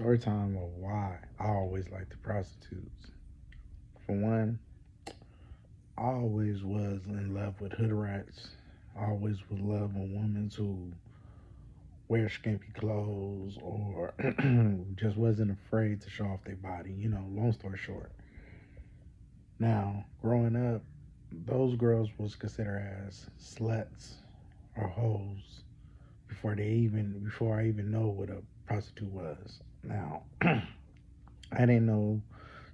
Story time of why I always liked the prostitutes. For one, I always was in love with hood rats. I always would love a woman who wear skimpy clothes or just wasn't afraid to show off their body. Long story short. Now, growing up, those girls was considered as sluts or hoes before I even know what a prostitute was. Now, I didn't know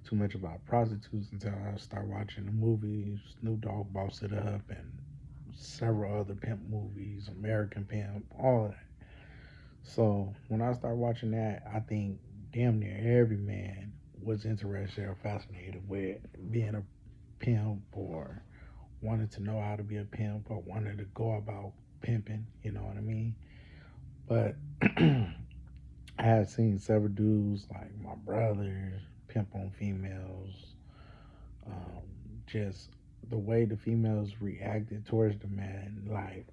too much about prostitutes until I started watching the movies. Snoop Dogg Bossed It Up and several other pimp movies, American Pimp, all of that. So when I started watching that, I think damn near every man was interested or fascinated with being a pimp or wanted to know how to be a pimp or wanted to go about pimping, you know what I mean? But I had seen several dudes like my brothers pimp on females, um, just the way the females reacted towards the man. Like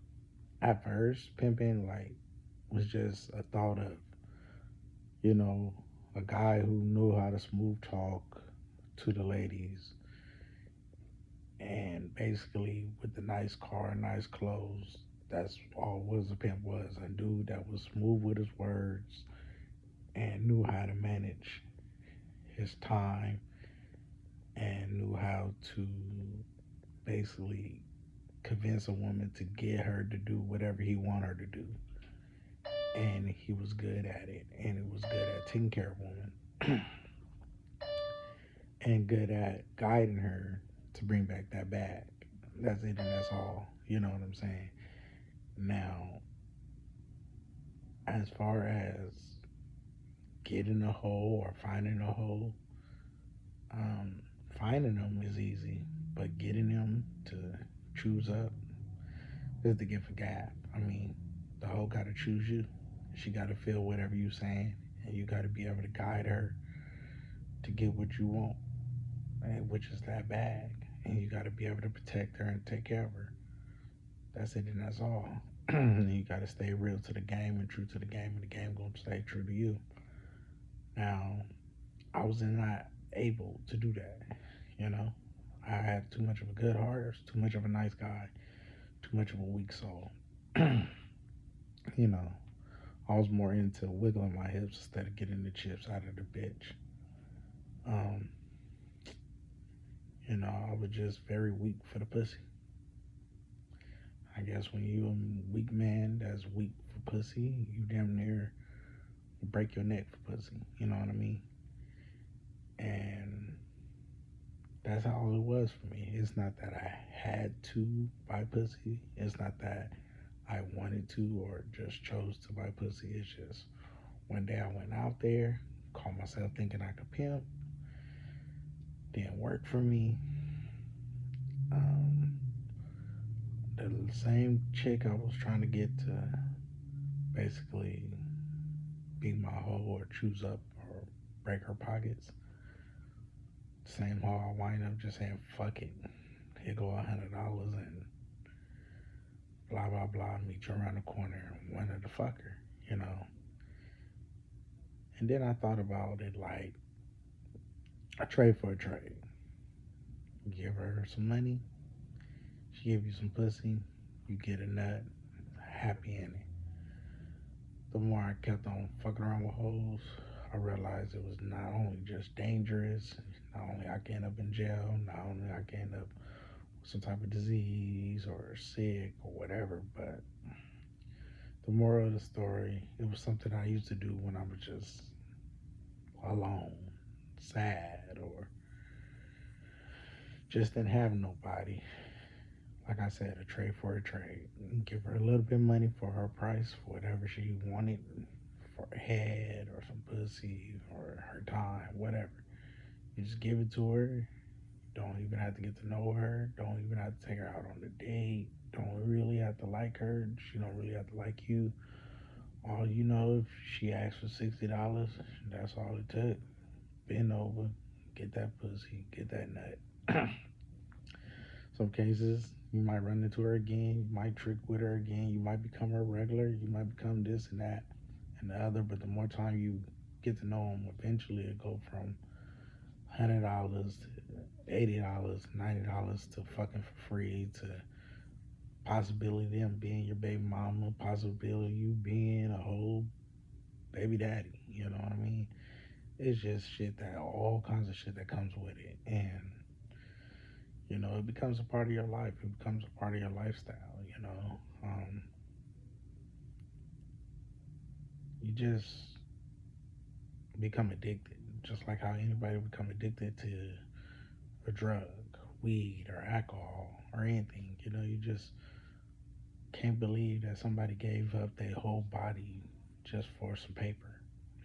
at first, pimping was just a thought of you know a guy who knew how to smooth talk to the ladies, and basically with the nice car, nice clothes. That's all was a pimp was a dude that was smooth with his words and knew how to manage his time and knew how to basically convince a woman to get her to do whatever he wanted her to do. And he was good at it. And he was good at taking care of women and good at guiding her to bring back that bag. That's it and that's all. You know what I'm saying? Now, as far as getting a hoe or finding a hoe, um, finding them is easy, but getting them to choose up is the gift of gab. I mean, the hoe got to choose you. She got to feel whatever you saying, and you got to be able to guide her to get what you want, and which is that bag. And you got to be able to protect her and take care of her. That's it, and that's all. You got to stay real to the game and true to the game, and the game gonna stay true to you. Now, I was not able to do that. You know, I had too much of a good heart, too much of a nice guy, too much of a weak soul. you know, I was more into wiggling my hips instead of getting the chips out of the bitch. Um, I was just very weak for the pussy. I guess when you a weak man that's weak for pussy, you damn near break your neck for pussy. You know what I mean? And that's how it was for me. It's not that I had to buy pussy. It's not that I wanted to or just chose to buy pussy. It's just one day I went out there, called myself thinking I could pimp. Didn't work for me. Um, the same chick I was trying to get to basically be my hoe or choose up or break her pockets. Same hoe I wind up just saying fuck it. Here go $100 and blah blah blah. Meet you around the corner and wanted to fuck her, you know. And then I thought about it like a trade for a trade. You give her some money, she give you some pussy, you get a nut, happy in it. The more I kept on fucking around with hoes, I realized it was not only just dangerous, not only I could end up in jail, not only I could end up with some type of disease or sick or whatever, but the moral of the story, it was something I used to do when I was just alone, sad, or just didn't have nobody. Like I said, a trade for a trade. Give her a little bit of money for her price, for whatever she wanted, for a head or some pussy or her time, whatever. You just give it to her. Don't even have to get to know her. Don't even have to take her out on the date. Don't really have to like her. She don't really have to like you. All you know, if she asks for $60, that's all it took. Bend over, get that pussy, get that nut. Some cases, you might run into her again. You might trick with her again. You might become her regular. You might become this and that and the other. But the more time you get to know them, eventually it go from $100 to $80, $90 to fucking for free to possibility them being your baby mama, possibility you being a whole baby daddy. You know what I mean? It's just shit that all kinds of shit that comes with it, and it becomes a part of your life. It becomes a part of your lifestyle. You just become addicted, just like how anybody become addicted to a drug, weed, or alcohol, or anything. You just can't believe that somebody gave up their whole body just for some paper.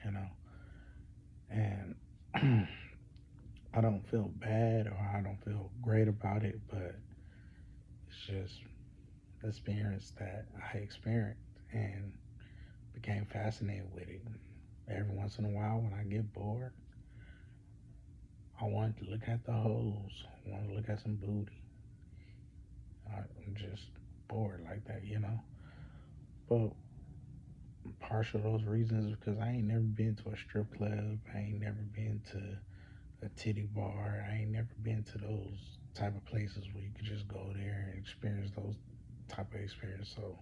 You know, and I don't feel bad or I don't feel great about it, but it's just the experience that I experienced and became fascinated with it. Every once in a while, when I get bored, I want to look at the hoes. I want to look at some booty. I'm just bored like that. But partial of those reasons is because I ain't never been to a strip club. I ain't never been to a titty bar. I ain't never been to those type of places where you could just go there and experience those type of experience. So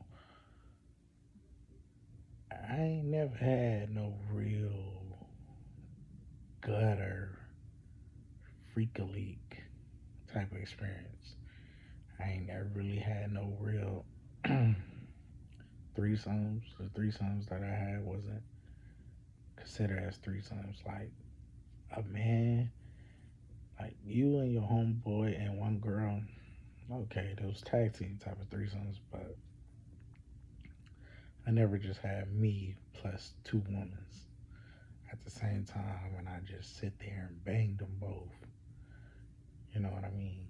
I ain't never had no real gutter freak a leak type of experience. I ain't never really had no real threesomes. The threesomes that I had wasn't considered as threesomes. Like a man, like you and your homeboy and one girl. Okay, those tag team type of threesomes, but I never just had me plus two women at the same time and I just sit there and bang them both. You know what I mean?